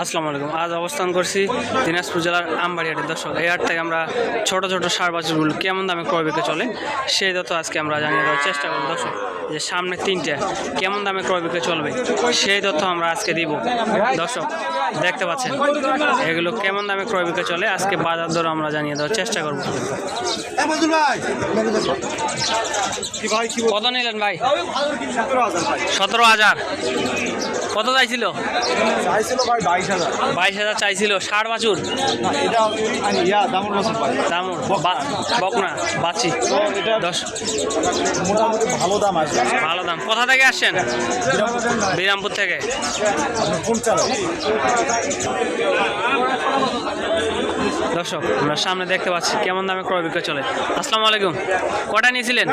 আসসালামু আলাইকুম। আজ অবস্থান করছি দিনাজপুর জেলার আমবাড়ি হাটের। দর্শক, এই হাট থেকে আমরা ছোট ছোট ষাঁড় বাছুরগুলো কেমন দামে ক্রয় বিক্রি চলে সেই তথ্য আজকে আমরা জানিয়ে দেওয়ার চেষ্টা করব। দর্শক, যে সামনে তিনটা কেমন দামে ক্রয় বিক্রি চলবে সেই তথ্য আমরা আজকে দিব। দর্শক দেখতে পাচ্ছেন এগুলো কেমন দামে ক্রয় বিক্রি চলে আজকে বাজার দর আমরা জানিয়ে দেওয়ার চেষ্টা করব। কত নিলেন ভাই? 17,000। কত চাইছিল? 22,000 চাইছিল। ষাঁড় বাছুর দামুর বকনা বাছি 10 মোটামুটি ভালো দাম আছে। ভালো দাম। কোথা থেকে আসছেন? বিরামপুর থেকে। দর্শক আমরা সামনে দেখতে পাচ্ছি কেমন দামে ক্রয় বিক্রয় চলে। আসসালামু আলাইকুম। কটা নিয়েছিলেন?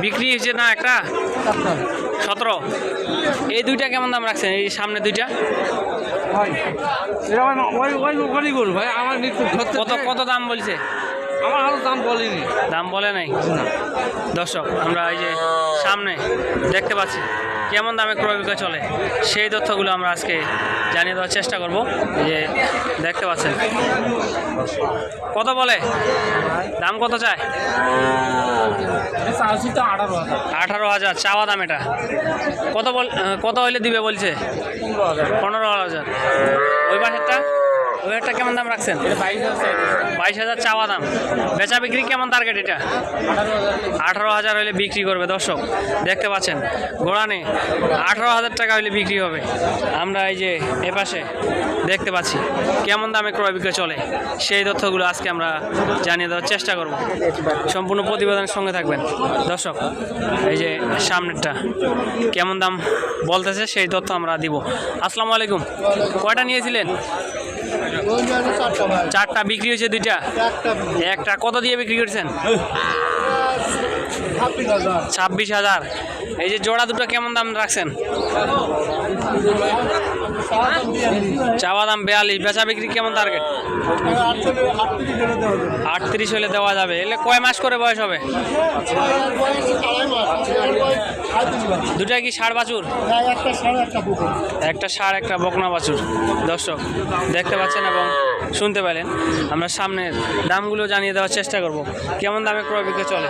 বিক্রি হয়েছে না একটা? 17। এই দুইটা কেমন দাম রাখছেন? এই সামনে দুইটা কত কত দাম বলছে? আমার আরো দাম বলেনি। দাম বলে নাই। দর্শক আমরা এই যে সামনে দেখতে পাচ্ছি কেমন দামে ক্রয় বিক্রয় চলে সেই তথ্যগুলো আমরা আজকে জানিয়ে দেওয়ার চেষ্টা করব। যে দেখতে পাচ্ছেন কত বলে, দাম কত চায়? 18,000 চাওয়া দাম। এটা কত হইলে দিবে বলছে? 15,000। ওই পাশেরটা ওইটা কেমন দাম রাখছেন? 22,000 চাওয়া দাম। বেচা বিক্রি কেমন টার্গেট? এটা 18,000 হলে বিক্রি করবে। দর্শক দেখতে পাচ্ছেন গোড়ানে 18,000 টাকা হলে বিক্রি হবে। আমরা এই যে এপাশে দেখতে পাচ্ছি কেমন দামে ক্রয় বিক্রয় চলে সেই তথ্যগুলো আজকে আমরা জানিয়ে দেওয়ার চেষ্টা করব। সম্পূর্ণ প্রতিবেদনের সঙ্গে থাকবেন। দর্শক এই যে সামনেরটা কেমন দাম বলতেছে সেই তথ্য আমরা দিব। আসসালামু আলাইকুম। কয়টা নিয়েছিলেন? 4টা। বিক্রি হয়েছে 2টা? একটা। কত দিয়ে বিক্রি করছেন? 26,000। এই যে জোড়া দুটো কেমন দাম রাখছেন? চাওয়া দাম 42। বেচা বিক্রি কেমন টার্গেট? 38 হলে দেওয়া যাবে। এলে কয় মাস করে বয়স হবে? দুটা কি ষাঁড় বাছুর? একটা ষাঁড়, একটা বকনা বাছুর। দর্শক দেখতে পাচ্ছেন এবং শুনতে পেলেন। আমরা সামনে দামগুলো জানিয়ে দেওয়ার চেষ্টা করব কেমন দামে ক্রয় বিক্রয় চলে।